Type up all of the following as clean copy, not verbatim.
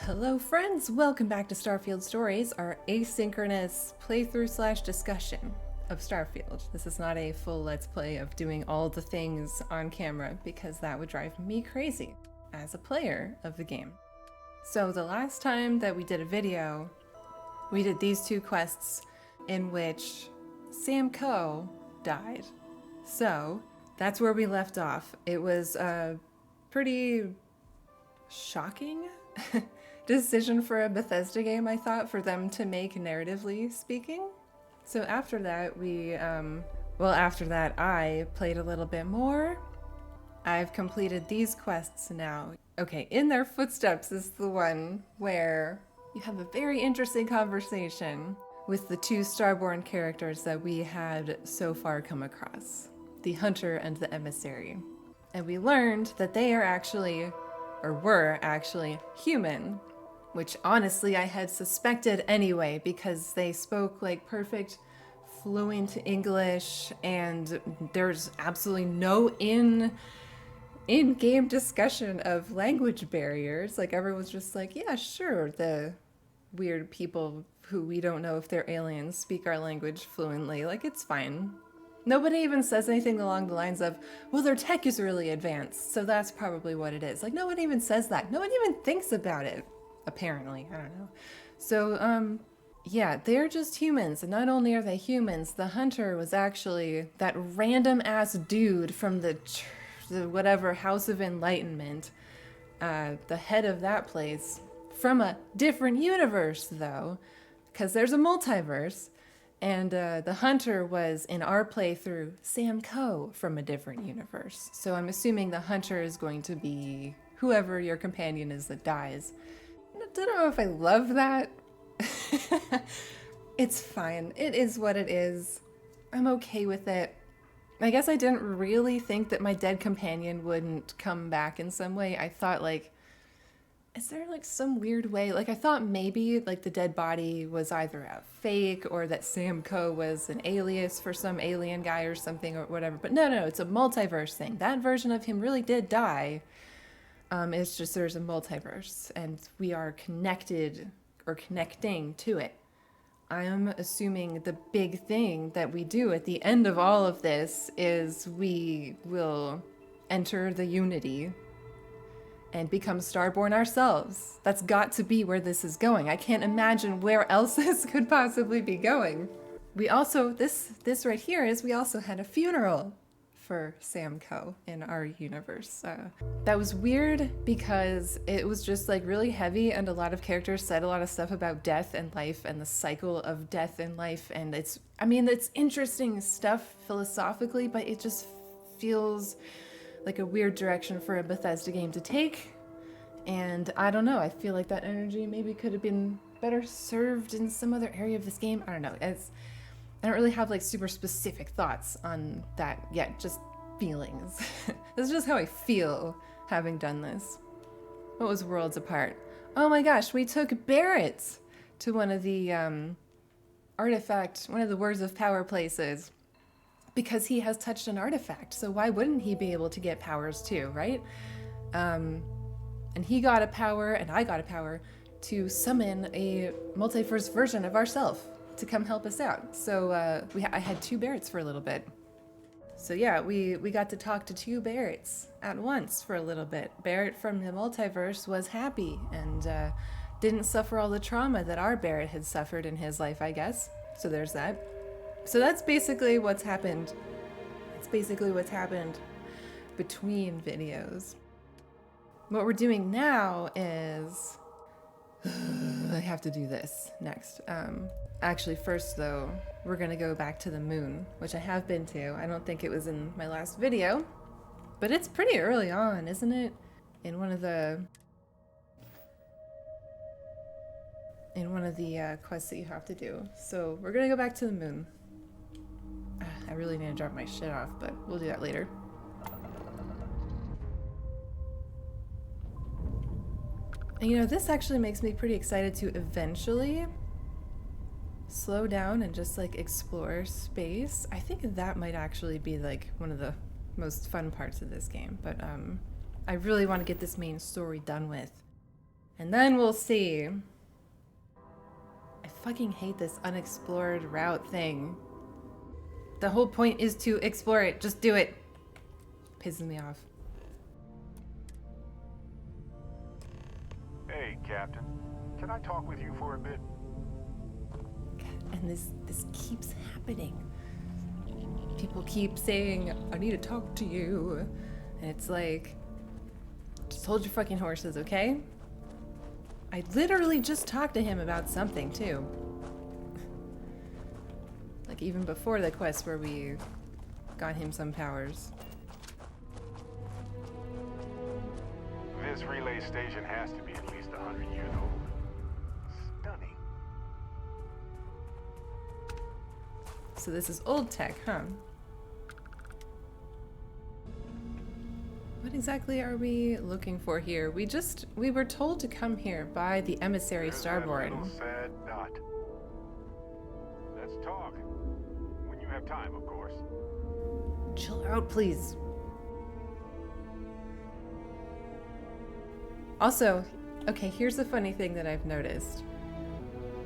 Hello friends, welcome back to Starfield Stories, our asynchronous playthrough / discussion of Starfield. This is not a full let's play of doing all the things on camera because that would drive me crazy as a player of the game. So the last time that we did a video, we did these two quests in which Sam Coe died. So that's where we left off. It was pretty shocking decision for a Bethesda game, I thought, for them to make, narratively speaking. So after that, I played a little bit more. I've completed these quests now. Okay, In Their Footsteps is the one where you have a very interesting conversation with the two Starborn characters that we had so far come across, the Hunter and the Emissary. And we learned that they are actually, or were actually, human, which honestly I had suspected anyway because they spoke like perfect fluent English and there's absolutely no in-game discussion of language barriers. Like everyone's just like, yeah, sure, the weird people who we don't know if they're aliens speak our language fluently. Like, it's fine. Nobody even says anything along the lines of, well, their tech is really advanced, so that's probably what it is. Like, no one even says that. No one even thinks about it, apparently. I don't know. So, yeah, they're just humans. And not only are they humans, the Hunter was actually that random-ass dude from the whatever House of Enlightenment, the head of that place, from a different universe, though, because there's a multiverse. And the Hunter was, in our playthrough, Sam Coe from a different universe. So I'm assuming the Hunter is going to be whoever your companion is that dies. I don't know if I love that. It's fine. It is what it is. I'm okay with it. I guess I didn't really think that my dead companion wouldn't come back in some way. I thought, like, is there like some weird way? Like, I thought maybe like the dead body was either a fake or that Sam Coe was an alias for some alien guy or something or whatever. But no, it's a multiverse thing. That version of him really did die. It's just there's a multiverse and we are connected or connecting to it. I'm assuming the big thing that we do at the end of all of this is we will enter the Unity and become Starborn ourselves. That's got to be where this is going. I can't imagine where else this could possibly be going. We also, this right here is, we also had a funeral for Sam Coe in our universe. That was weird because it was just like really heavy and a lot of characters said a lot of stuff about death and life and the cycle of death and life. And it's interesting stuff philosophically, but it just feels like a weird direction for a Bethesda game to take. And I don't know, I feel like that energy maybe could have been better served in some other area of this game. I don't know. I don't really have like super specific thoughts on that yet, just feelings. This is just how I feel having done this. What was Worlds Apart? Oh my gosh, we took Barrett to one of the artifact, one of the Words of Power places, because he has touched an artifact, so why wouldn't he be able to get powers too, right? And he got a power, and I got a power, to summon a multiverse version of ourselves to come help us out. So I had two Barretts for a little bit. So yeah, we got to talk to two Barretts at once for a little bit. Barrett from the multiverse was happy and didn't suffer all the trauma that our Barrett had suffered in his life, I guess. So there's that. So that's basically what's happened. It's basically what's happened between videos. What we're doing now is... I have to do this next. Actually, first though, we're gonna go back to the moon, which I have been to. I don't think it was in my last video, but it's pretty early on, isn't it? In one of the quests that you have to do. So we're gonna go back to the moon. I really need to drop my shit off, but we'll do that later. And you know, this actually makes me pretty excited to eventually slow down and just like explore space. I think that might actually be like one of the most fun parts of this game, but I really want to get this main story done with. And then we'll see. I fucking hate this unexplored route thing. The whole point is to explore it. Just do it. Pisses me off. Hey, Captain. Can I talk with you for a bit? And this keeps happening. People keep saying, I need to talk to you. And it's like, just hold your fucking horses, okay? I literally just talked to him about something, too. Like, even before the quest where we got him some powers. This relay station has to be at least 100 years old. Stunning. So this is old tech, huh? What exactly are we looking for here? We were told to come here by the Emissary There's that Starborn. little sad dot. Let's talk. When you have time, of course. Chill out, please. Also, okay, here's the funny thing that I've noticed.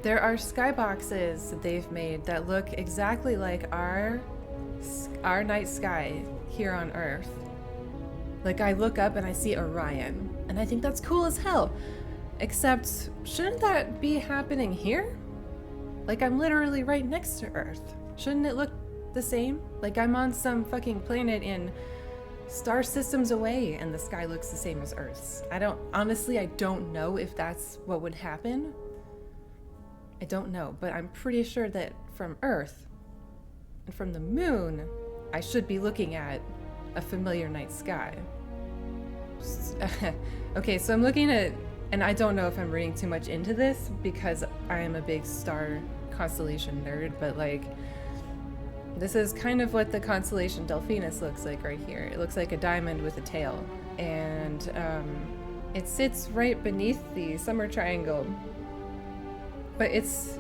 There are skyboxes that they've made that look exactly like our night sky here on Earth. Like, I look up and I see Orion, and I think that's cool as hell. Except, shouldn't that be happening here? Like, I'm literally right next to Earth. Shouldn't it look the same? Like, I'm on some fucking planet in star systems away, and the sky looks the same as Earth's. Honestly, I don't know if that's what would happen. I don't know, but I'm pretty sure that from Earth and from the moon, I should be looking at a familiar night sky. Okay, so I'm looking at, and I don't know if I'm reading too much into this because I am a big star constellation nerd, but like, this is kind of what the constellation Delphinus looks like right here. It looks like a diamond with a tail, and it sits right beneath the summer triangle. But it's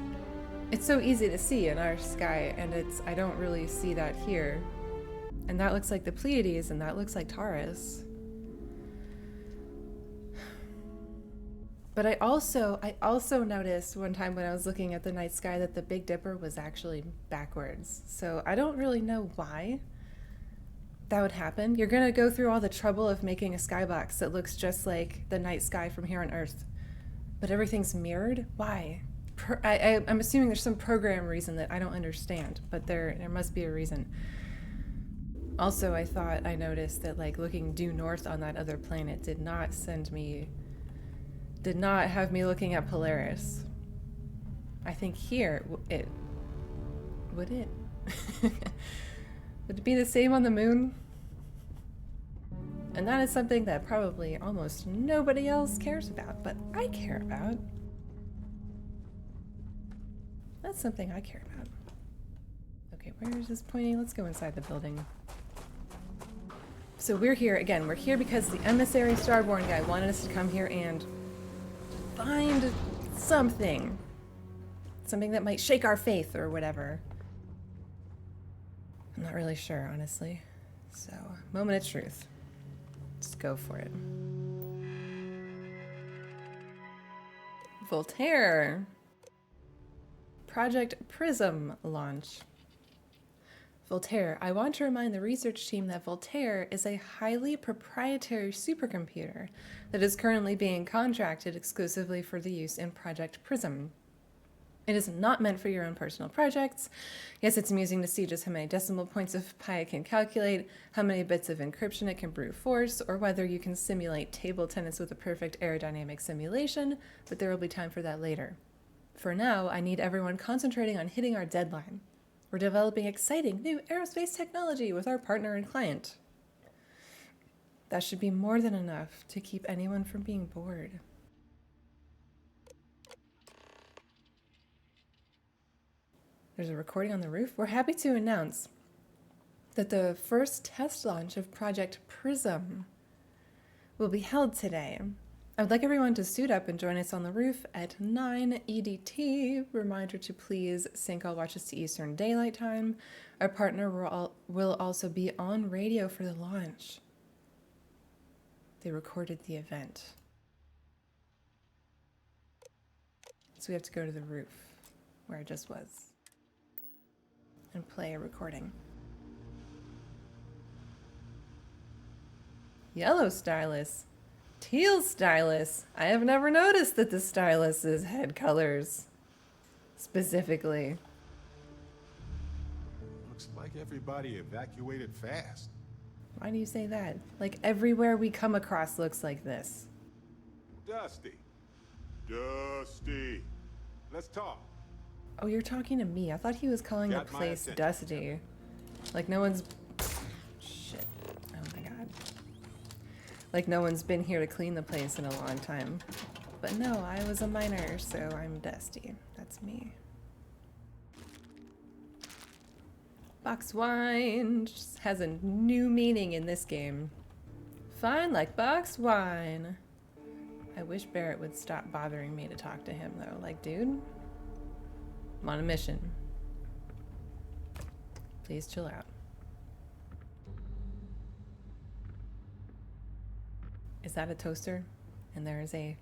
so easy to see in our sky, and I don't really see that here. And that looks like the Pleiades, and that looks like Taurus. But I also noticed one time when I was looking at the night sky that the Big Dipper was actually backwards. So I don't really know why that would happen. You're gonna go through all the trouble of making a skybox that looks just like the night sky from here on Earth, but everything's mirrored? Why? I'm assuming there's some program reason that I don't understand, but there must be a reason. Also, I noticed that like looking due north on that other planet did not have me looking at Polaris. I think here, would it? Would it be the same on the moon? And that is something that probably almost nobody else cares about, but I care about. That's something I care about. Okay, where is this pointing? Let's go inside the building. So we're here because the Emissary Starborn guy wanted us to come here and find something that might shake our faith or whatever. I'm not really sure, honestly. So, moment of truth. Let's go for it. Voltaire. Project Prism launch. Voltaire, I want to remind the research team that Voltaire is a highly proprietary supercomputer that is currently being contracted exclusively for the use in Project Prism. It is not meant for your own personal projects. Yes, it's amusing to see just how many decimal points of pi it can calculate, how many bits of encryption it can brute force, or whether you can simulate table tennis with a perfect aerodynamic simulation, but there will be time for that later. For now, I need everyone concentrating on hitting our deadline. We're developing exciting new aerospace technology with our partner and client. That should be more than enough to keep anyone from being bored. There's a recording on the roof. We're happy to announce that the first test launch of Project Prism will be held today. I would like everyone to suit up and join us on the roof at 9 EDT. Reminder to please sync all watches to Eastern Daylight Time. Our partner will also be on radio for the launch. They recorded the event. So we have to go to the roof, where I just was, and play a recording. Yellow stylus. Teal stylus. I have never noticed that the stylus had colors. Specifically. Looks like everybody evacuated fast. Why do you say that? Like everywhere we come across looks like this. Dusty. Dusty. Let's talk. Oh, you're talking to me. I thought he was calling the Got my place attention. dusty. Like no one's... Shit. Oh my god. Like no one's been here to clean the place in a long time. But no, I was a miner, so I'm dusty. That's me. Box wine just has a new meaning in this game. Fine like box wine. I wish Barrett would stop bothering me to talk to him though. Like, dude, I'm on a mission. Please chill out. Is that a toaster? And there's a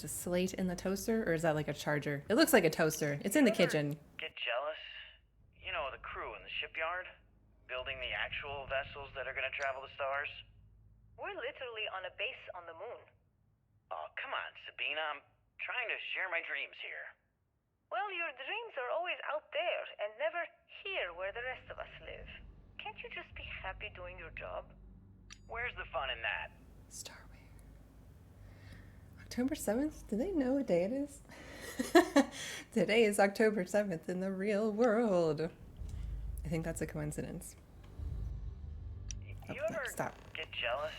slate in the toaster, or is that like a charger? It looks like a toaster. It's in the kitchen. Get jealous? You know, the crew in the shipyard? Building the actual vessels that are gonna travel the stars? We're literally on a base on the moon. Oh, come on, Sabina. I'm trying to share my dreams here. Well, your dreams are always out there and never here where the rest of us live. Can't you just be happy doing your job? Where's the fun in that? Starway. October 7th? Do they know what day it is? Today is October 7th in the real world. I think that's a coincidence. You Oh, ever stop. get jealous?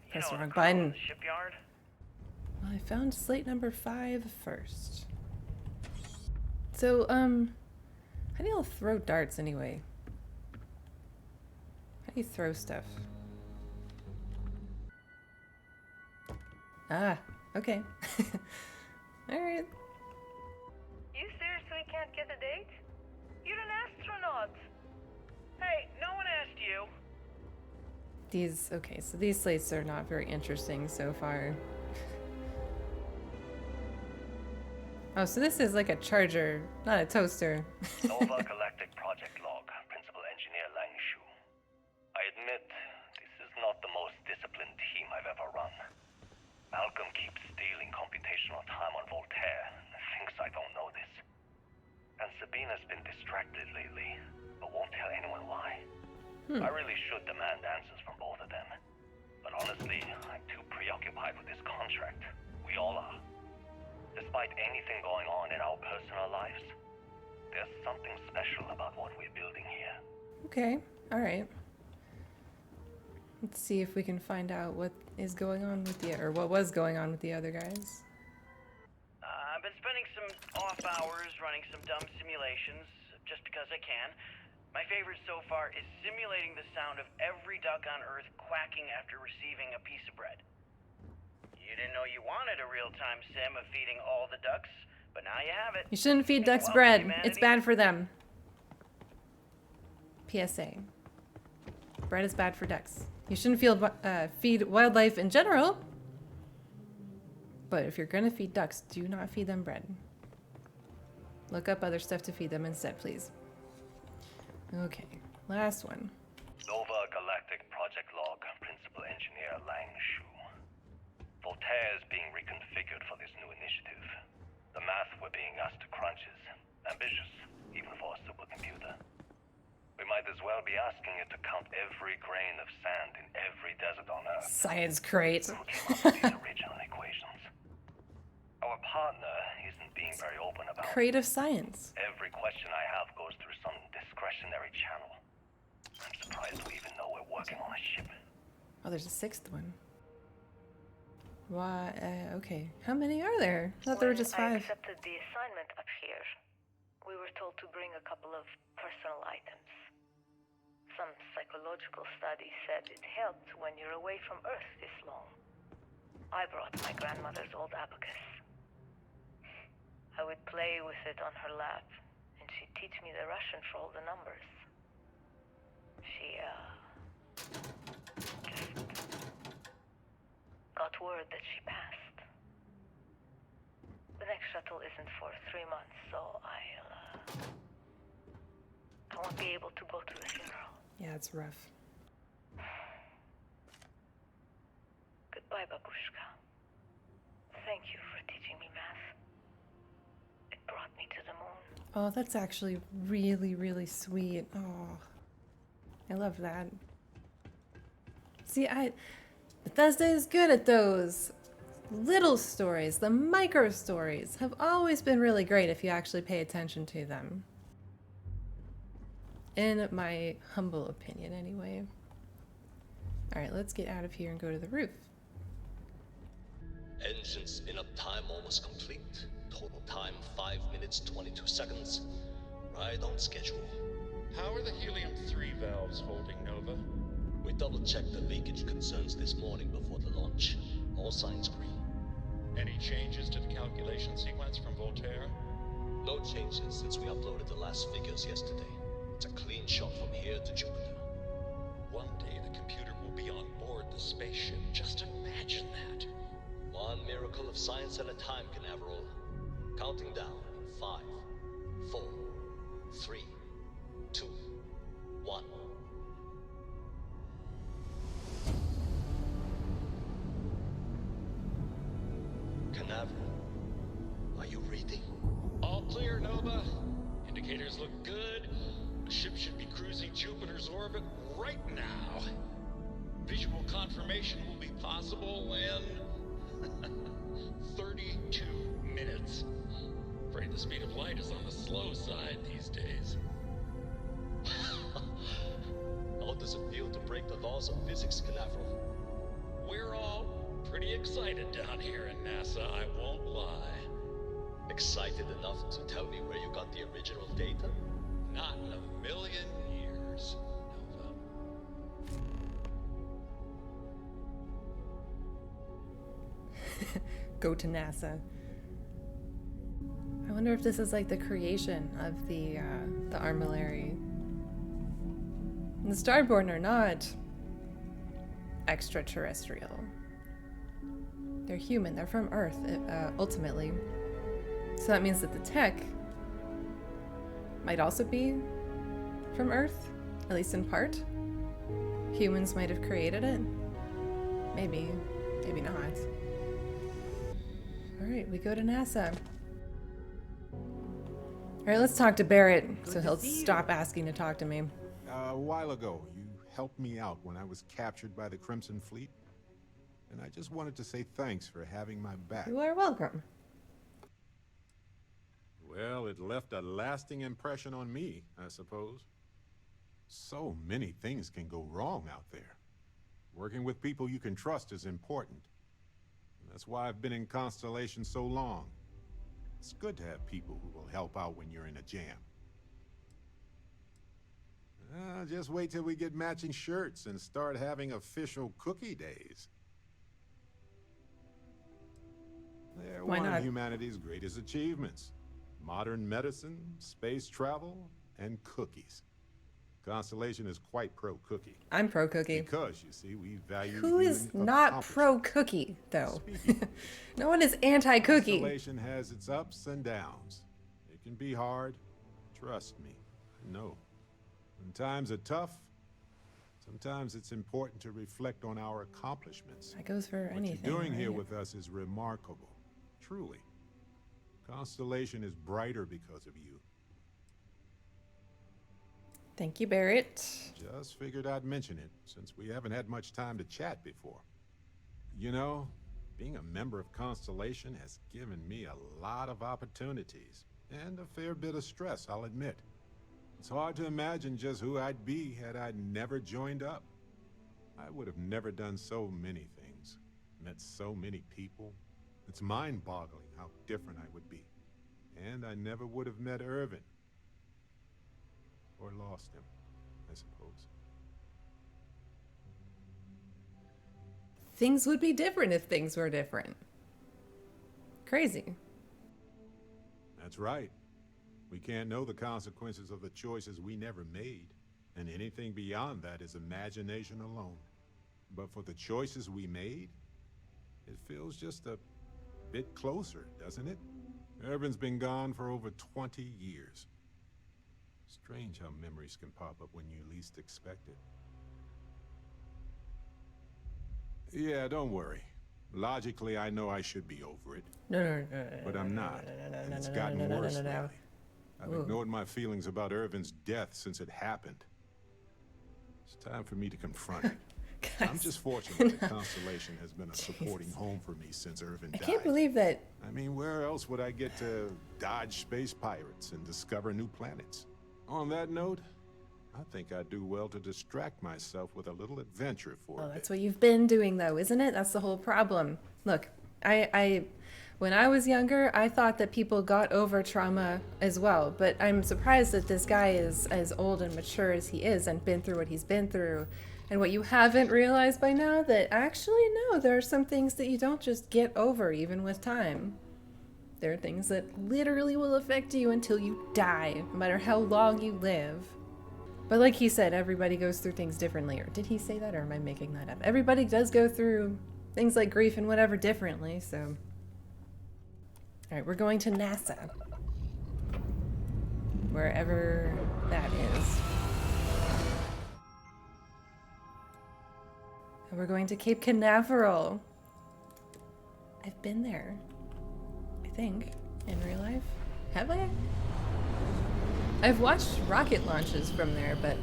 You Press know, the wrong the crew in button. the shipyard? Well, I found slate number 5 first. So, how do y'all throw darts anyway? How do you throw stuff? Ah, okay. Alright. You seriously can't get a date? You're an astronaut. Hey, no one asked you. Okay, so these slates are not very interesting so far. Oh, so this is like a charger, not a toaster. Nova Galactic Project Log, Principal Engineer Lang Shu. I admit, this is not the most disciplined team I've ever run. Malcolm keeps stealing computational time on Voltaire and thinks I don't know this. And Sabina's been distracted lately, but won't tell anyone why. I really should demand answers from both of them. But honestly, I'm too preoccupied with this contract. We all are. Despite anything going on in our personal lives, there's something special about what we're building here. Okay, alright. Let's see if we can find out what is going on with or what was going on with the other guys. I've been spending some off hours running some dumb simulations, just because I can. My favorite so far is simulating the sound of every duck on Earth quacking after receiving a piece of bread. You didn't know you wanted a real-time sim of feeding all the ducks, but now you have it. You shouldn't feed ducks Welcome, bread. humanity. It's bad for them. PSA. Bread is bad for ducks. You shouldn't feed wildlife in general. But if you're gonna feed ducks, do not feed them bread. Look up other stuff to feed them instead, please. Okay, last one. Nova Galactic Project Log, Principal Engineer Lang Shu. Voltaire is being reconfigured for this new initiative. The math we're being asked to crunch is ambitious, even for a supercomputer. We might as well be asking it to count every grain of sand in every desert on Earth. Science crate. Who came up with these original equations? Our partner isn't being very open about it. Crate of science. Every question I have goes through some discretionary channel. I'm surprised we even know we're working on a ship. Oh, there's a 6th one. Why? Okay. How many are there? I thought there were just When 5. I accepted the assignment up here, we were told to bring a couple of personal items. Some psychological study said it helped when you're away from Earth this long. I brought my grandmother's old abacus. I would play with it on her lap, and she'd teach me the Russian for all the numbers. She, just got word that she passed. The next shuttle shuttle isn't for 3 months, so I won't be able to go to the funeral. Yeah, it's rough. Goodbye, Babushka. Thank you for teaching me math. It brought me to the moon. Oh, that's actually really, really sweet. Oh, I love that. See, Bethesda is good at those little stories. The micro stories have always been really great if you actually pay attention to them. In my humble opinion, anyway. Alright, let's get out of here and go to the roof. Engines spin-up time almost complete. Total time 5 minutes 22 seconds. Right on schedule. How are the helium-3 valves holding, Nova? We double-checked the leakage concerns this morning before the launch. All signs green. Any changes to the calculation sequence from Voltaire? No changes since we uploaded the last figures yesterday. It's a clean shot from here to Jupiter. One day the computer will be on board the spaceship. Just imagine that. One miracle of science at a time, Canaveral. Counting down in 5, 4, 3, 2, 1. Canaveral, are you reading? All clear, Nova. Indicators look good. The ship should be cruising Jupiter's orbit right now. Visual confirmation will be possible in 32 minutes. Afraid the speed of light is on the slow side these days. How does it feel to break the laws of physics, Canaveral? We're all pretty excited down here in NASA, I won't lie. Excited enough to tell me where you got the original data? Not in a million years, Nova. Go to NASA. I wonder if this is like the creation of the Armillary. The Starborn are not extraterrestrial. They're human. They're from Earth, ultimately. So that means that the tech might also be from Earth, at least in part. Humans might have created it. Maybe. Maybe not. Alright, we go to NASA. Alright, let's talk to Barrett so he'll stop asking to talk to me. A while ago, you helped me out when I was captured by the Crimson Fleet. And I just wanted to say thanks for having my back. You are welcome. Well, it left a lasting impression on me, I suppose. So many things can go wrong out there. Working with people you can trust is important. That's why I've been in Constellation so long. It's good to have people who will help out when you're in a jam. Just wait till we get matching shirts and start having official cookie days. They're Why one not? of humanity's greatest achievements. Modern medicine, space travel, and cookies. Constellation is quite pro-cookie. I'm pro-cookie. Because, you see, we value Who is human not accomplishment. pro-cookie, though? Speaking No one is anti-cookie. Constellation has its ups and downs. It can be hard. Trust me. I know. When times are tough, sometimes it's important to reflect on our accomplishments. That goes for What anything. you're doing here right? with us is remarkable. Truly. Constellation is brighter because of you. Thank you, Barrett. Just figured I'd mention it, since we haven't had much time to chat before. You know, being a member of Constellation has given me a lot of opportunities, and a fair bit of stress, I'll admit. It's hard to imagine just who I'd be had I never joined up. I would have never done so many things, met so many people. It's mind-boggling how different I would be. And I never would have met Irvin. Or lost him, I suppose. Things would be different if things were different. Crazy. That's right. We can't know the consequences of the choices we never made, and anything beyond that is imagination alone. But for the choices we made, it feels just a bit closer, doesn't it? Irvin's been gone for over 20 years. Strange how memories can pop up when you least expect it. Yeah, don't worry. Logically, I know I should be over it. No, But I'm not. And it's gotten worse lately. I've ignored my feelings about Irvin's death since it happened. It's time for me to confront it. I'm just fortunate that Constellation has been a supporting home for me since Irvin died. I can't believe that. I mean, where else would I get to dodge space pirates and discover new planets? On that note, I think I'd do well to distract myself with a little adventure for a bit. That's what you've been doing, though, isn't it? That's the whole problem. Look, when I was younger, I thought that people got over trauma as well, but I'm surprised that this guy is as old and mature as he is and been through what he's been through. And what you haven't realized by now, that actually, no, there are some things that you don't just get over, even with time. There are things that literally will affect you until you die, no matter how long you live. But like he said, everybody goes through things differently. Or did he say that, or am I making that up? Everybody does go through things like grief and whatever differently, so... Alright, we're going to NASA. Wherever that is. And we're going to Cape Canaveral. I've been there. I think. In real life. Have I? I've watched rocket launches from there, but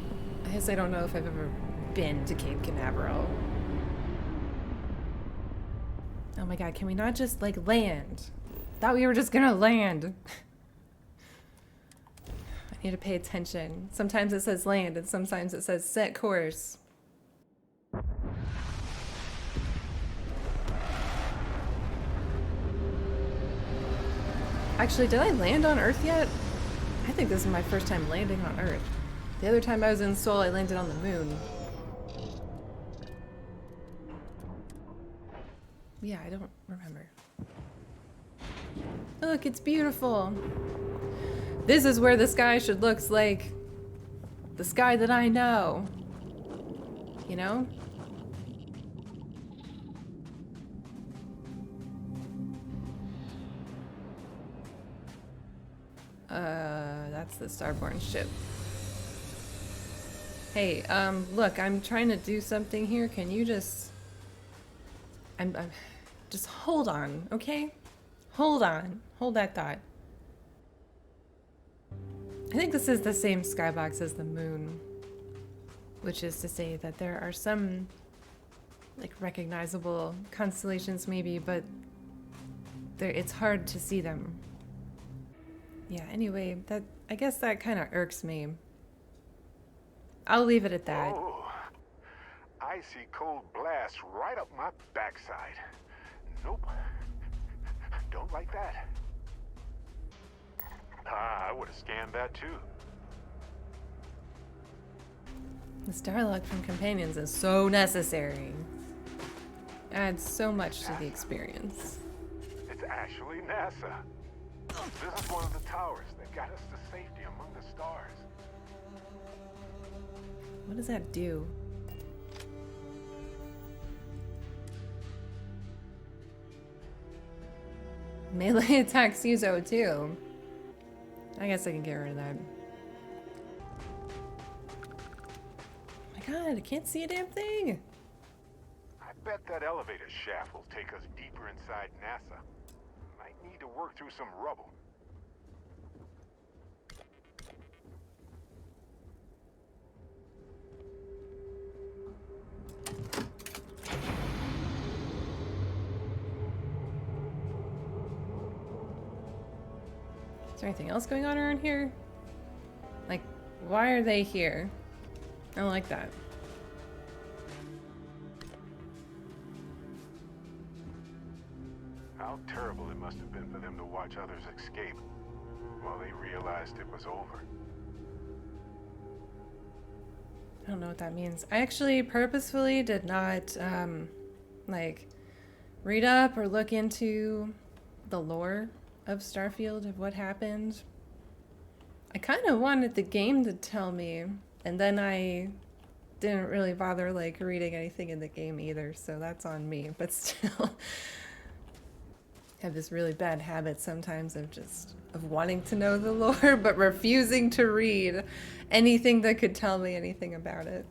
I guess I don't know if I've ever been to Cape Canaveral. Oh my god, can we not just, like, land? Thought we were just gonna land. I need to pay attention. Sometimes it says land, and sometimes it says set course. Actually, did I land on Earth yet? I think this is my first time landing on Earth. The other time I was in Seoul, I landed on the moon. Yeah, I don't remember. Look, it's beautiful. This is where the sky should look like the sky that I know. You know? That's the Starborn ship. Hey, look, I'm trying to do something here. Can you just... I'm just hold on, okay? Hold on. Hold that thought. I think this is the same skybox as the moon. Which is to say that there are some, like, recognizable constellations maybe, but it's hard to see them. Yeah, anyway, I guess that kind of irks me. I'll leave it at that. Oh, I see cold blasts right up my backside. Nope. Don't like that. I would have scanned that too. This dialogue from companions is so necessary. Adds so much to the experience. It's actually NASA. This is one of the towers that got us to safety among the stars. What does that do? Melee attacks Yuzo too. I guess I can get rid of that. Oh my god, I can't see a damn thing. I bet that elevator shaft will take us deeper inside NASA. Might need to work through some rubble. Is there anything else going on around here? Like, why are they here? I don't like that. How terrible it must have been for them to watch others escape while they realized it was over. I don't know what that means. I actually purposefully did not, like, read up or look into the lore of Starfield, of what happened. I kind of wanted the game to tell me, and then I didn't really bother, like, reading anything in the game either, so that's on me, but still. have this really bad habit sometimes of wanting to know the lore, but refusing to read anything that could tell me anything about it.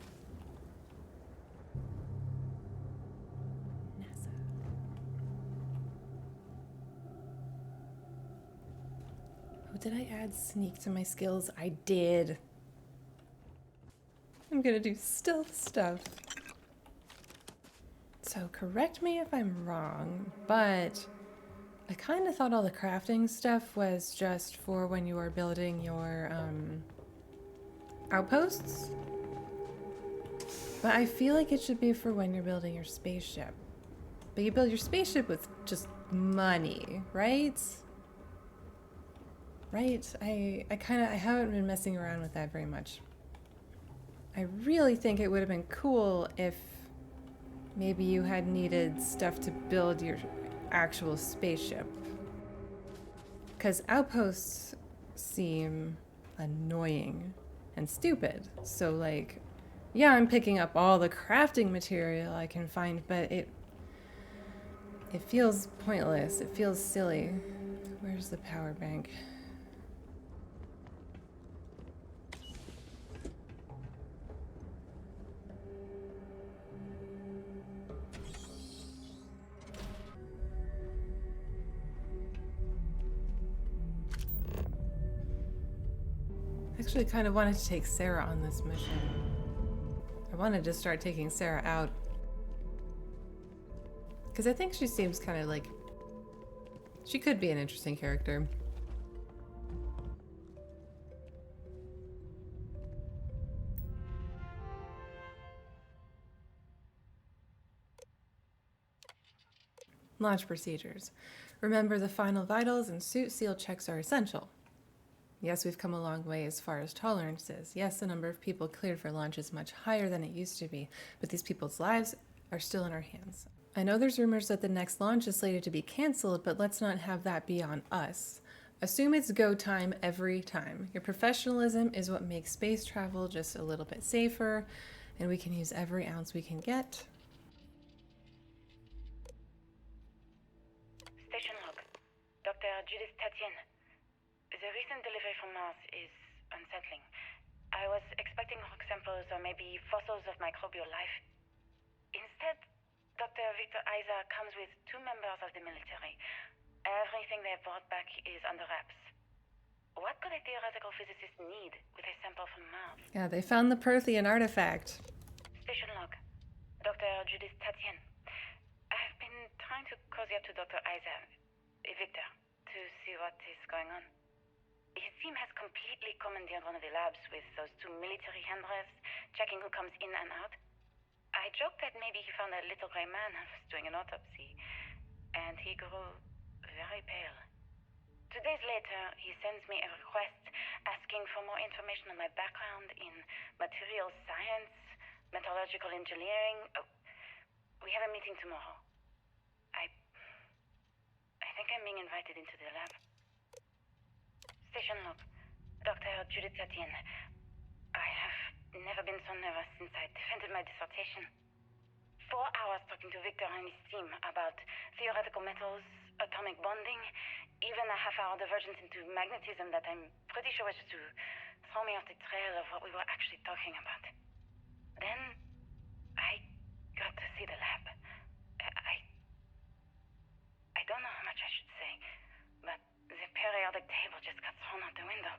NASA. Oh, did I add sneak to my skills? I did. I'm gonna do stealth stuff. So correct me if I'm wrong, but I kind of thought all the crafting stuff was just for when you are building your outposts. But I feel like it should be for when you're building your spaceship. But you build your spaceship with just money, right? Right? I haven't been messing around with that very much. I really think it would have been cool if maybe you had needed stuff to build your actual spaceship. Because outposts seem annoying and stupid. So like, yeah, I'm picking up all the crafting material I can find, but it feels pointless. It feels silly. Where's the power bank? I actually kind of wanted to take Sarah on this mission. I wanted to start taking Sarah out. Because I think she seems kind of like... she could be an interesting character. Launch procedures. Remember, the final vitals and suit seal checks are essential. Yes, we've come a long way as far as tolerances. Yes, the number of people cleared for launch is much higher than it used to be, but these people's lives are still in our hands. I know there's rumors that the next launch is slated to be canceled, but let's not have that be on us. Assume it's go time every time. Your professionalism is what makes space travel just a little bit safer, and we can use every ounce we can get. Station log. Dr. Judith Tatian. The recent delivery from Mars is unsettling. I was expecting rock samples or maybe fossils of microbial life. Instead, Dr. Victor Isa comes with 2 members of the military. Everything they've brought back is under wraps. What could a theoretical physicist need with a sample from Mars? Yeah, they found the Perthian artifact. Station log. Dr. Judith Tatian. I've been trying to cozy up to Dr. Isa, Victor, to see what is going on. His team has completely commandeered one of the labs with those 2 military handrails, checking who comes in and out. I joked that maybe he found a little gray man who was doing an autopsy, and he grew very pale. 2 days later, he sends me a request asking for more information on my background in materials science, metallurgical engineering. Oh, we have a meeting tomorrow. I think I'm being invited into the lab. Station log. Dr. Judith Tatian. I have never been so nervous since I defended my dissertation. 4 hours talking to Victor and his team about theoretical metals, atomic bonding, even a half-hour divergence into magnetism that I'm pretty sure was just to throw me off the trail of what we were actually talking about. Then, I got to see the lab. I don't know how much I should say, but the periodic table just got thrown out the window.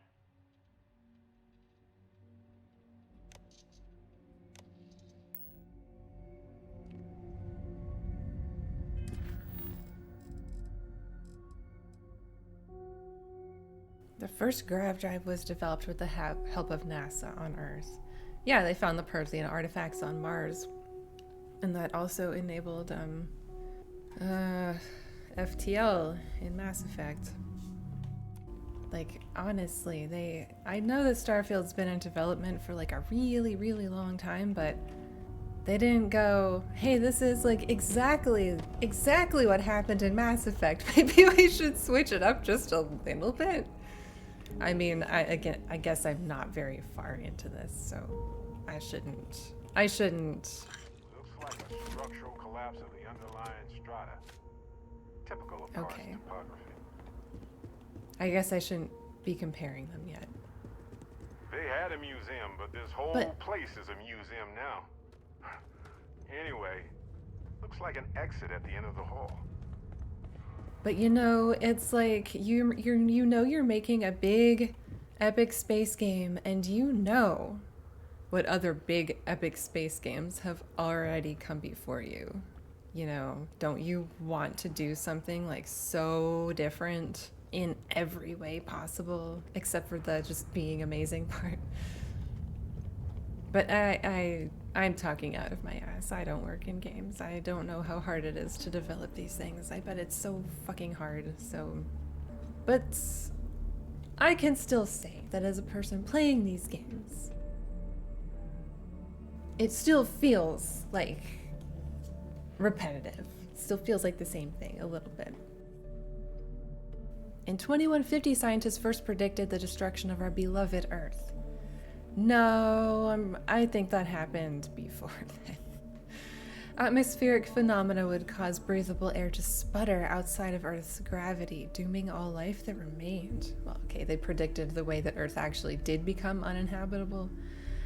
The first grav drive was developed with the help of NASA on Earth. Yeah, they found the Perthian artifacts on Mars. And that also enabled FTL in Mass Effect. Like, honestly, I know that Starfield's been in development for like a really, really long time, but they didn't go, hey, this is like exactly what happened in Mass Effect. Maybe we should switch it up just a little bit. I mean, I guess I'm not very far into this, so I shouldn't. Looks like a structural collapse of the underlying strata. typical of Mars Okay. topography. I guess I shouldn't be comparing them yet. They had a museum, but this whole place is a museum now. Anyway, looks like an exit at the end of the hall. But you know, it's like you're making a big epic space game, and you know what other big epic space games have already come before you. You know, don't you want to do something like so different in every way possible, except for the just being amazing part? But I'm talking out of my ass. I don't work in games. I don't know how hard it is to develop these things. I bet it's so fucking hard. But I can still say that as a person playing these games, it still feels like repetitive. It still feels like the same thing a little bit. In 2150, scientists first predicted the destruction of our beloved Earth. No, I think that happened before then. Atmospheric phenomena would cause breathable air to sputter outside of Earth's gravity, dooming all life that remained. Well, okay, they predicted the way that Earth actually did become uninhabitable.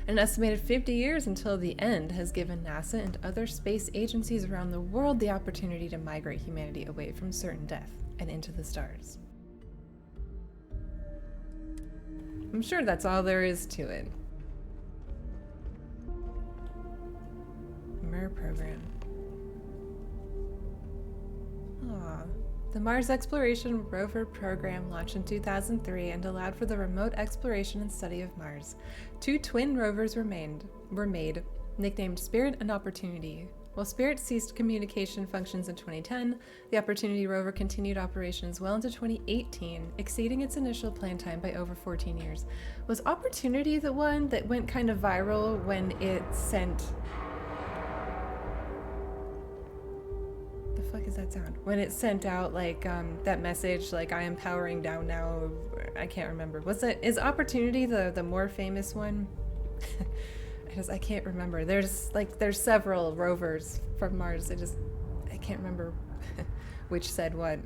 An estimated 50 years until the end has given NASA and other space agencies around the world the opportunity to migrate humanity away from certain death and into the stars. I'm sure that's all there is to it. MER program. Aw. The Mars Exploration Rover program launched in 2003 and allowed for the remote exploration and study of Mars. 2 twin rovers were made, nicknamed Spirit and Opportunity. While Spirit ceased communication functions in 2010, the Opportunity rover continued operations well into 2018, exceeding its initial plan time by over 14 years. Was Opportunity the one that went kind of viral when it sent... The fuck is that sound? When it sent out like that message like I am powering down now. I can't remember. Is Opportunity the more famous one? I can't remember. There's several rovers from Mars. I can't remember which said what.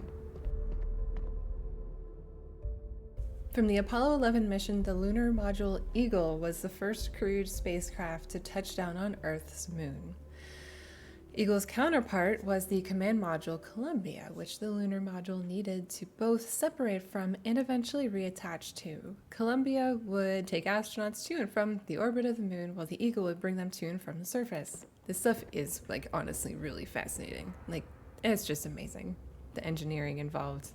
From the Apollo 11 mission, the lunar module Eagle was the first crewed spacecraft to touch down on Earth's moon. Eagle's counterpart was the command module Columbia, which the lunar module needed to both separate from and eventually reattach to. Columbia would take astronauts to and from the orbit of the moon, while the Eagle would bring them to and from the surface. This stuff is, like, honestly really fascinating. Like, it's just amazing, the engineering involved.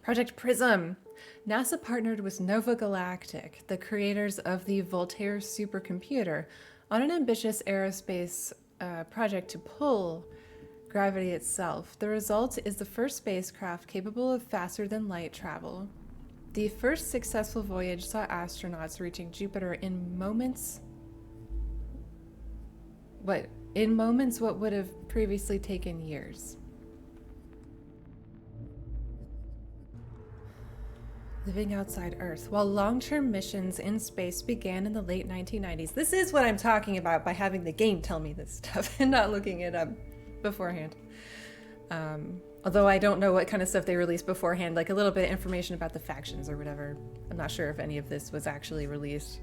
Project Prism. NASA partnered with Nova Galactic, the creators of the Voltaire supercomputer, on an ambitious aerospace project to pull gravity itself. The result is the first spacecraft capable of faster than light travel. The first successful voyage saw astronauts reaching Jupiter in moments what would have previously taken years. Living outside Earth. While long-term missions in space began in the late 1990s. This is what I'm talking about by having the game tell me this stuff and not looking it up beforehand. Although I don't know what kind of stuff they released beforehand, like a little bit of information about the factions or whatever. I'm not sure if any of this was actually released.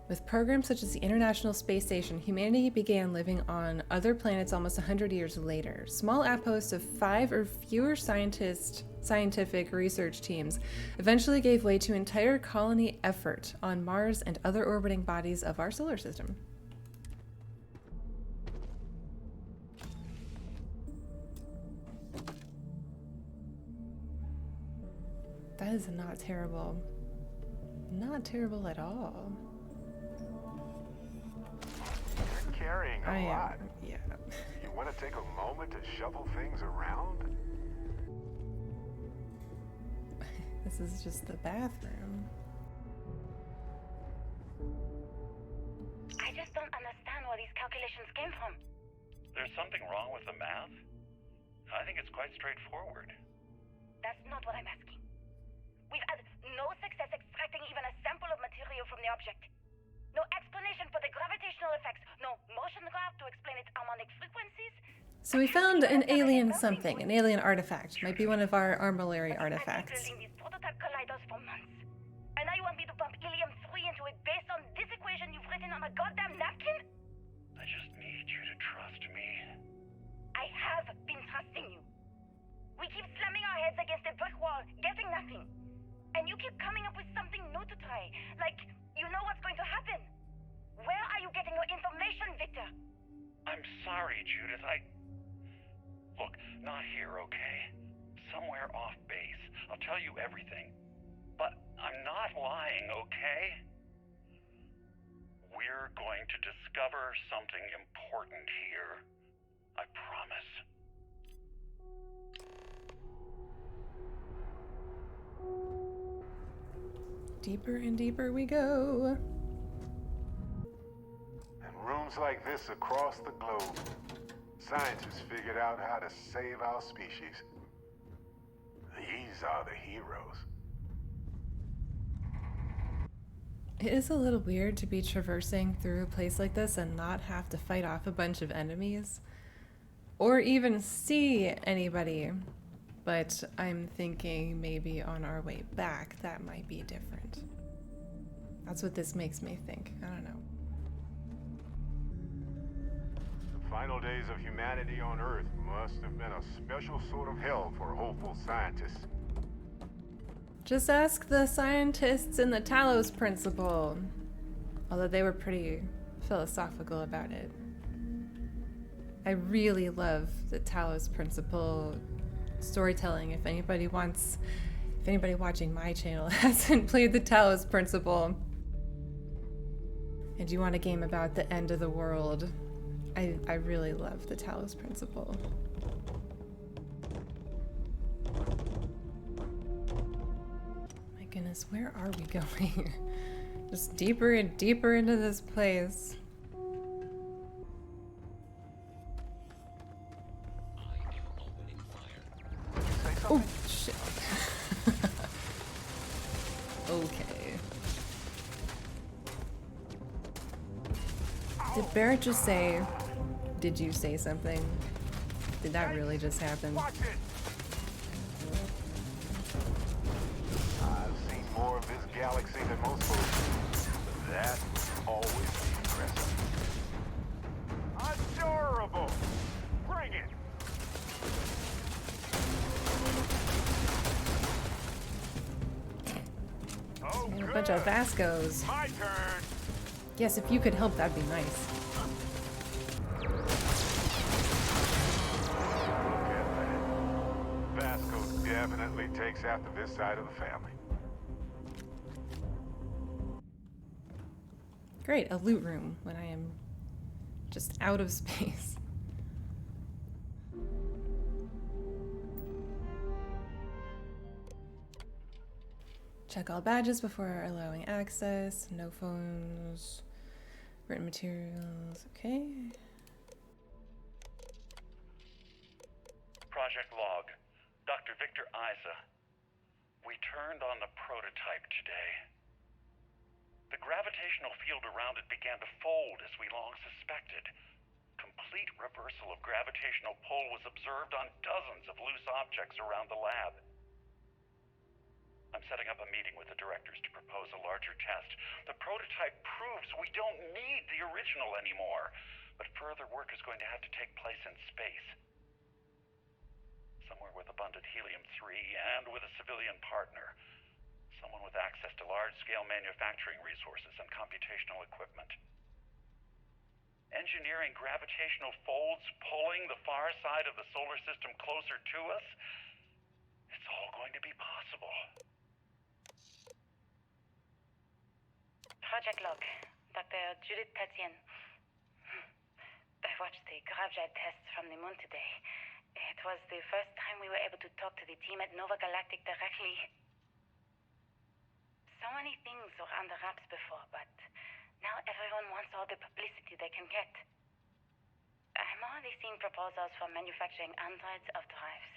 With programs such as the International Space Station, humanity began living on other planets almost 100 years later. Small outposts of 5 or fewer scientific research teams eventually gave way to entire colony effort on Mars and other orbiting bodies of our solar system. That is not terrible. Not terrible at all. You're carrying a lot. Yeah. You want to take a moment to shovel things around? This is just the bathroom. I just don't understand where these calculations came from. There's something wrong with the math? I think it's quite straightforward. That's not what I'm asking. We've had no success extracting even a sample of material from the object. No explanation for the gravitational effects, no motion graph to explain its harmonic frequencies. So we found an alien something, an alien artifact. Might be one of our armillary artifacts. I've been building these prototype colliders for months. And now you want me to pump helium-3 into it based on this equation you've written on a goddamn napkin? I just need you to trust me. I have been trusting you. We keep slamming our heads against a brick wall, getting nothing. And you keep coming up with something new to try. Like, you know what's going to happen. Where are you getting your information, Victor? I'm sorry, Judith. Look, not here, okay? Somewhere off base. I'll tell you everything. But I'm not lying, okay? We're going to discover something important here. I promise. Deeper and deeper we go. And rooms like this across the globe, scientists figured out how to save our species. These are the heroes. It is a little weird to be traversing through a place like this and not have to fight off a bunch of enemies. Or even see anybody. But I'm thinking maybe on our way back that might be different. That's what this makes me think. I don't know. The final days of humanity on Earth must have been a special sort of hell for hopeful scientists. Just ask the scientists in the Talos Principle. Although they were pretty philosophical about it. I really love the Talos Principle storytelling. If anybody watching my channel hasn't played the Talos Principle and you want a game about the end of the world, I really love the Talos Principle. My goodness, where are we going? Just deeper and deeper into this place. Oh, shit. Okay. Did Barrett just say, did you say something? Did that really just happen? Watch it! I've seen more of this galaxy than most folks. That always impressive. Adorable! Bring it! Oh, And a good. bunch of Vascos. My turn. Yes, if you could help, that'd be nice. Look at that. Vasco definitely takes after this side of the family. Great, a loot room when I am just out of space. Check all badges before allowing access. No phones. Written materials. Okay. Project Log. Dr. Victor Isa. We turned on the prototype today. The gravitational field around it began to fold as we long suspected. Complete reversal of gravitational pull was observed on dozens of loose objects around the lab. I'm setting up a meeting with the directors to propose a larger test. The prototype proves we don't need the original anymore, but further work is going to have to take place in space. Somewhere with abundant helium-3 and with a civilian partner. Someone with access to large-scale manufacturing resources and computational equipment. Engineering gravitational folds pulling the far side of the solar system closer to us? It's all going to be possible. Project Log. Dr. Judith Tatian. I watched the gravjet tests from the moon today. It was the first time we were able to talk to the team at Nova Galactic directly. So many things were under wraps before, but now everyone wants all the publicity they can get. I'm already seeing proposals for manufacturing androids of drives,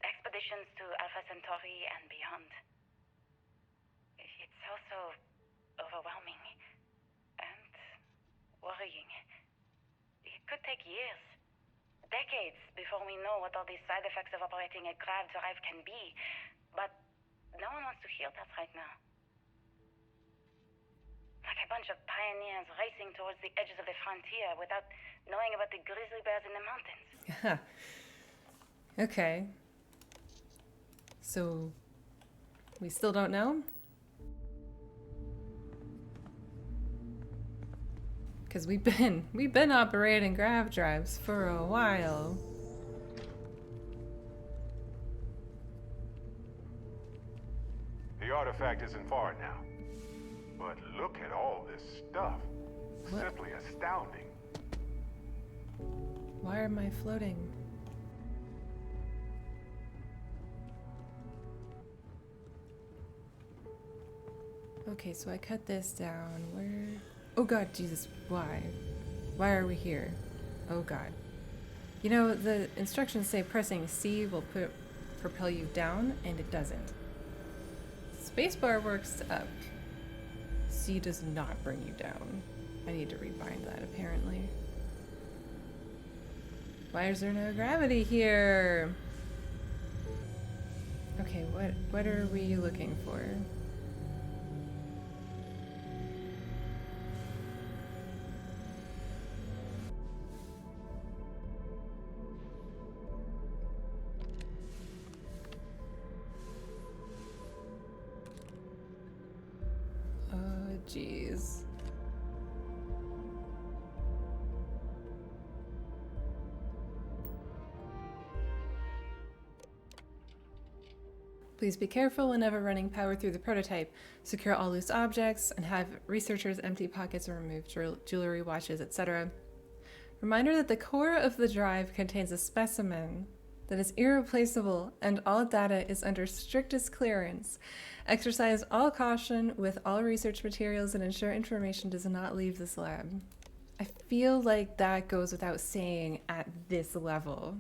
expeditions to Alpha Centauri and beyond. It's also overwhelming and worrying. It could take years, decades before we know what all these side effects of operating a grav drive can be. But no one wants to hear that right now. Like a bunch of pioneers racing towards the edges of the frontier without knowing about the grizzly bears in the mountains. Okay. So, we still don't know? Because we've been operating grav drives for a while. The artifact isn't far now. But look at all this stuff. What? Simply astounding. Why am I floating? Okay, so I cut this down. Where? Oh God, Jesus, why? Why are we here? Oh God. You know, the instructions say pressing C will propel you down, and it doesn't. Spacebar works up. C does not bring you down. I need to rebind that, apparently. Why is there no gravity here? Okay, what are we looking for? Oh, jeez. Please be careful whenever running power through the prototype. Secure all loose objects and have researchers empty pockets or remove jewelry, watches, etc. Reminder that the core of the drive contains a specimen that is irreplaceable and all data is under strictest clearance. Exercise all caution with all research materials and ensure information does not leave this lab. I feel like that goes without saying at this level.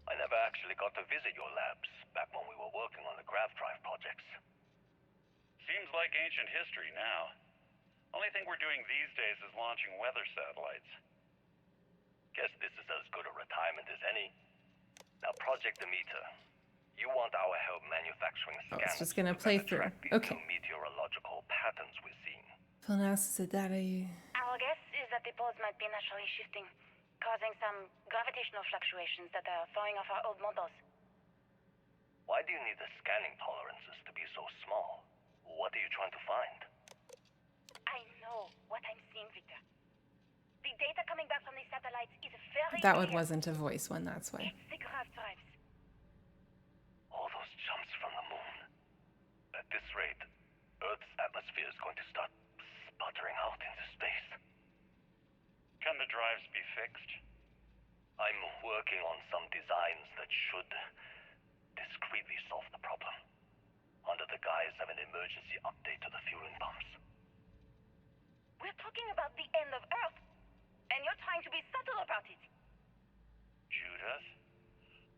I never actually got to visit your labs back when we were working on the grav drive projects. Seems like ancient history now. Only thing we're doing these days is launching weather satellites. Guess this is as good a retirement as any. Now, Project Demeter, you want our help manufacturing Oh, scanners it's just gonna to play better through. track these Okay. new meteorological patterns we're seeing. Full analysis of data. Our guess is that the poles might be naturally shifting, causing some gravitational fluctuations that are throwing off our old models. Why do you need the scanning tolerances to be so small? What are you trying to find? I know what I'm seeing, Victor. The data coming back from the satellites is very That one clear. wasn't a voice one, that's why. It's the grav drives. All those jumps from the moon. At this rate, Earth's atmosphere is going to start sputtering out into space. Can the drives be fixed? I'm working on some designs that should discreetly solve the problem, under the guise of an emergency update to the fueling pumps. We're talking about the end of Earth, and you're trying to be subtle about it. Judith,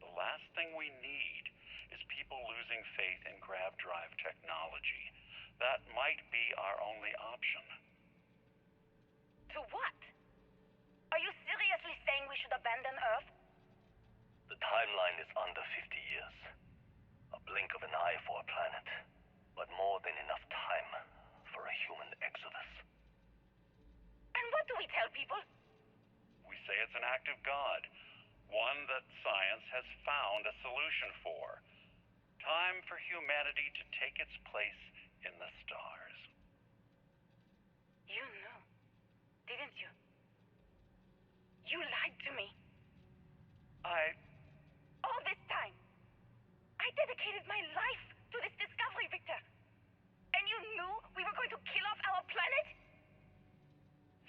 the last thing we need is people losing faith in grav drive technology. That might be our only option. To what? Are you seriously saying we should abandon Earth? The timeline is under 50 years. A blink of an eye for a planet, but more than enough time for a human exodus. And what do we tell people? We say it's an act of God, one that science has found a solution for. Time for humanity to take its place in the stars. You knew, didn't you? You lied to me. All this time, I dedicated my life to this discovery, Victor. And you knew we were going to kill off our planet?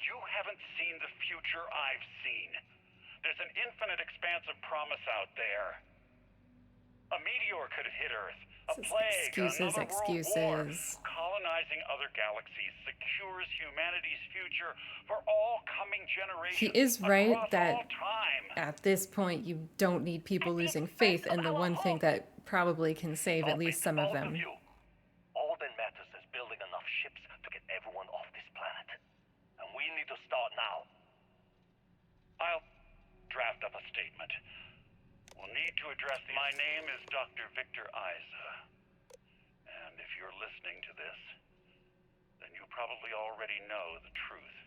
You haven't seen the future I've seen. There's an infinite expanse of promise out there. A meteor could have hit Earth. A plague, another world war. Colonizing other galaxies secures humanity's future for all coming generations. He is right across that all time. at this point you don't need people losing faith in the one thing that probably can save at least some of them. All that matters is building enough ships to get everyone off this planet. And we need to start now. to address the... My name is Dr. Victor Isa. And if you're listening to this, then you probably already know the truth.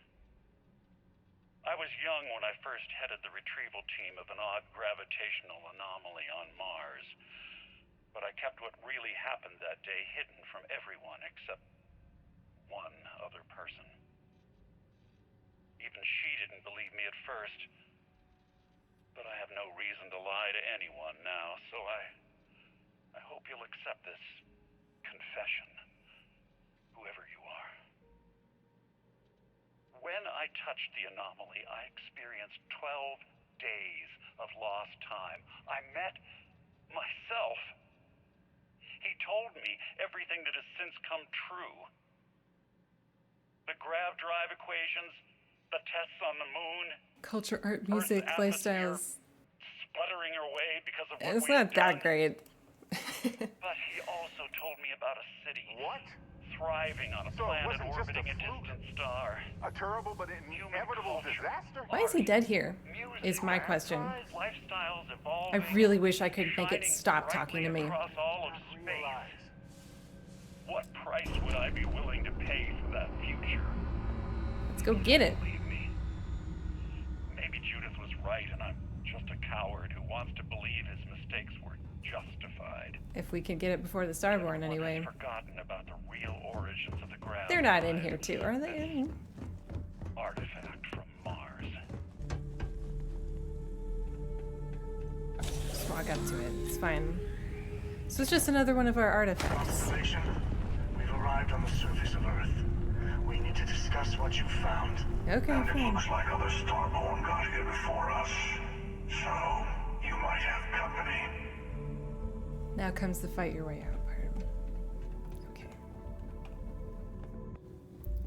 I was young when I first headed the retrieval team of an odd gravitational anomaly on Mars. But I kept what really happened that day hidden from everyone except one other person. Even she didn't believe me at first. But I have no reason to lie to anyone now, so I hope you'll accept this confession, whoever you are. When I touched the anomaly, I experienced 12 days of lost time. I met myself. He told me everything that has since come true. The grav drive equations, the tests on the moon, Culture, art, music, lifestyles. sputtering away because of what It's we not had that done. great. But he also told me about a city. What? Thriving on a So it planet wasn't just orbiting a a fluke? distant star. A terrible but inevitable disaster? Why is he dead here? Is my question. Lifestyles I evolving, really wish I could make it shining stop talking to brightly me. across all of space. What price would I be willing to pay for that future? Let's go get it. Believe me. Maybe Judith was right and I'm just a coward who wants to believe his mistakes were justified. If we could get it before the Starborn anyway. I've forgotten about the real origins of the ground. They're not in here too, are they? Artifact from Mars. Just walk up to it. It's fine. So it's just another one of our artifacts. Constellation, we've arrived on the surface of Earth. We need to discuss what you found. Okay, and it fine. looks like other Starborn got here before us. So, you might have company. Now comes the fight your way out part. Okay.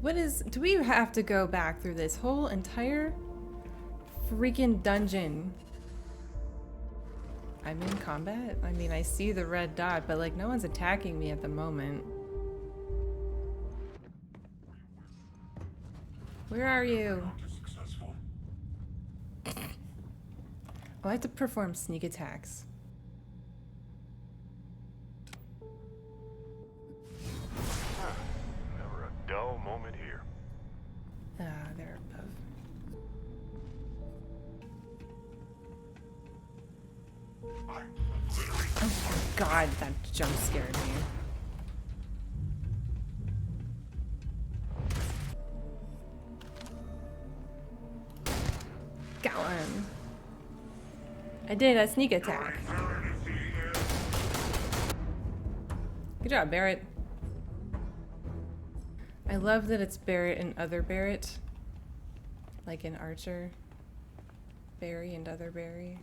What is... Do we have to go back through this whole entire freaking dungeon? I'm in combat? I mean, I see the red dot, but like no one's attacking me at the moment. Where are you? Oh, I have to perform sneak attacks. Never a dull moment here. Ah, they're above. Oh my god, that jump scared me. Go on. I did a sneak attack. Good job, Barrett. I love that it's Barrett and other Barrett. Like in Archer. Barry and other Barry.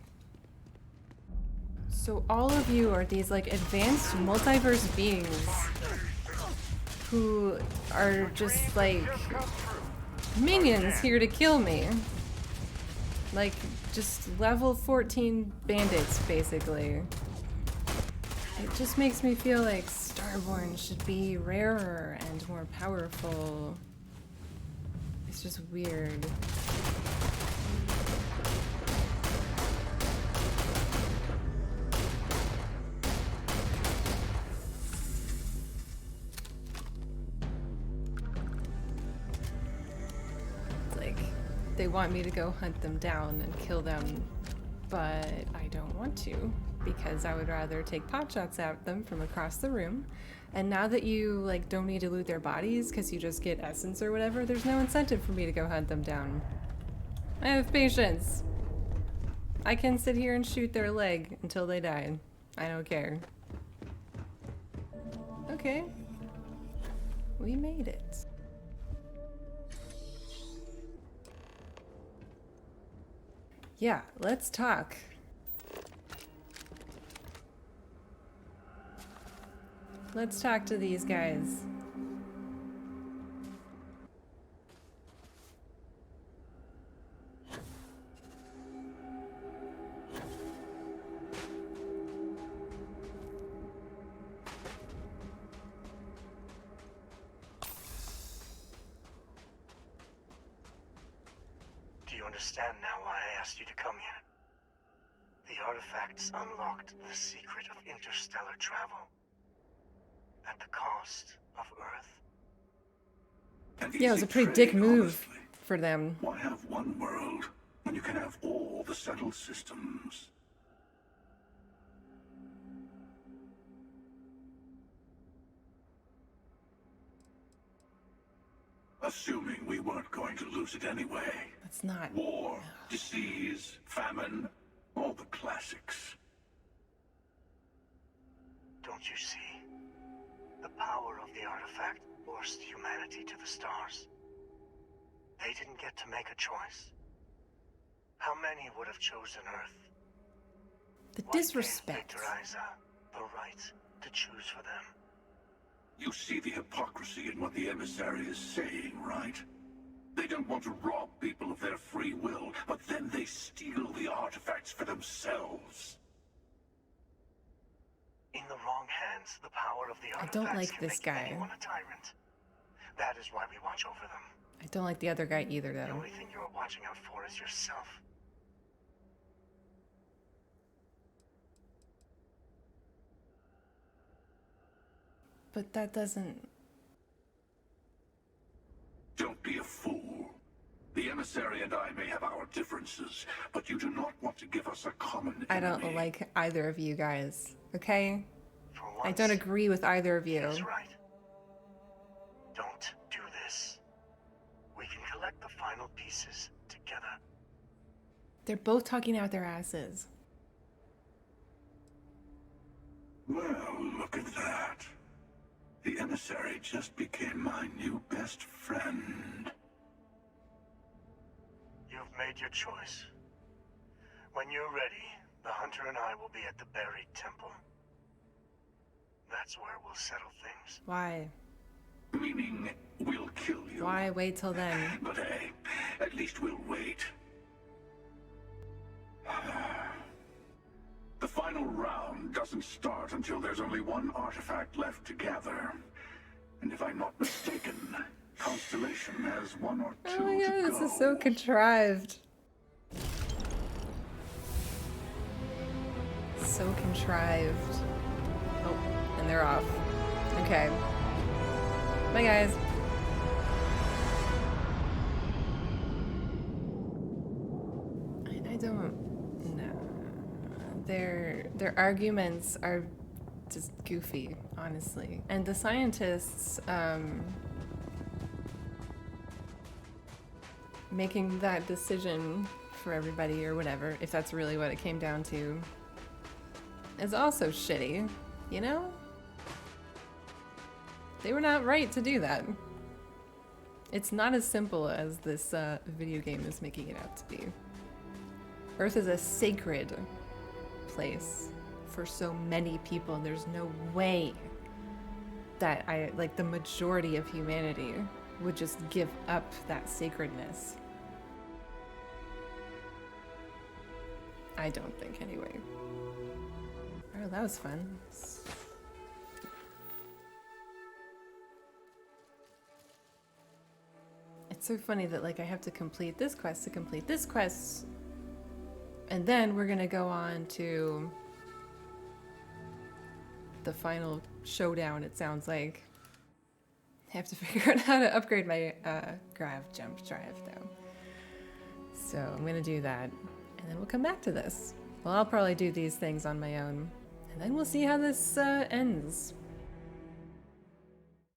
So all of you are these like advanced multiverse beings who are just like minions here to kill me. Like just level 14 bandits basically. It just makes me feel like Starborn should be rarer and more powerful. It's just weird. It's like they want me to go hunt them down and kill them, but I don't want to. Because I would rather take pot shots at them from across the room. And now that you like don't need to loot their bodies because you just get essence or whatever, there's no incentive for me to go hunt them down. I have patience. I can sit here and shoot their leg until they die. I don't care. Okay. We made it. Yeah, let's talk. Let's talk to these guys. Do you understand now why I asked you to come here? The artifacts unlocked the secret of interstellar travel. At the cost of Earth. Yeah, it was a pretty dick move for them. Why have one world when you can have all the settled systems? Assuming we weren't going to lose it anyway. That's not... War, disease, famine, all the classics. Don't you see? The power of the artifact forced humanity to the stars. They didn't get to make a choice. How many would have chosen Earth? The Why disrespect. gave Victor Isa the right to choose for them? You see the hypocrisy in what the emissary is saying, right? They don't want to rob people of their free will, but then they steal the artifacts for themselves. In the wrong hands, the power of the I artifacts don't like can this make guy. anyone a tyrant. That is why we watch over them. I don't like the other guy either, The though. only thing you're watching out for is yourself. But that doesn't... Don't be a fool. The emissary and I may have our differences, but you do not want to give us a common I don't enemy. like either of you guys, okay? For I once, don't agree with either of you. That's right. Don't do this. We can collect the final pieces together. They're both talking out their asses. Well, look at that. The emissary just became my new best friend. You've made your choice. When you're ready, the Hunter and I will be at the buried temple. That's where we'll settle things. Why? Meaning, we'll kill you. Why wait till then? But hey, at least we'll wait. The final round doesn't start until there's only one artifact left to gather. And if I'm not mistaken, Constellation has one or two Oh my to god, go. this is so contrived. So contrived. Oh, and they're off. Okay. Bye, guys. I don't know. Their arguments are just goofy, honestly. And the scientists making that decision for everybody or whatever, if that's really what it came down to, is also shitty, you know? They were not right to do that. It's not as simple as this video game is making it out to be. Earth is a sacred place for so many people. There's no way that the majority of humanity would just give up that sacredness. I don't think, anyway. Oh, that was fun. It's so funny that I have to complete this quest to complete this quest, and then we're gonna go on to the final showdown, it sounds like. I have to figure out how to upgrade my grav jump drive though. So I'm gonna do that, and then we'll come back to this. Well, I'll probably do these things on my own, and then we'll see how this ends.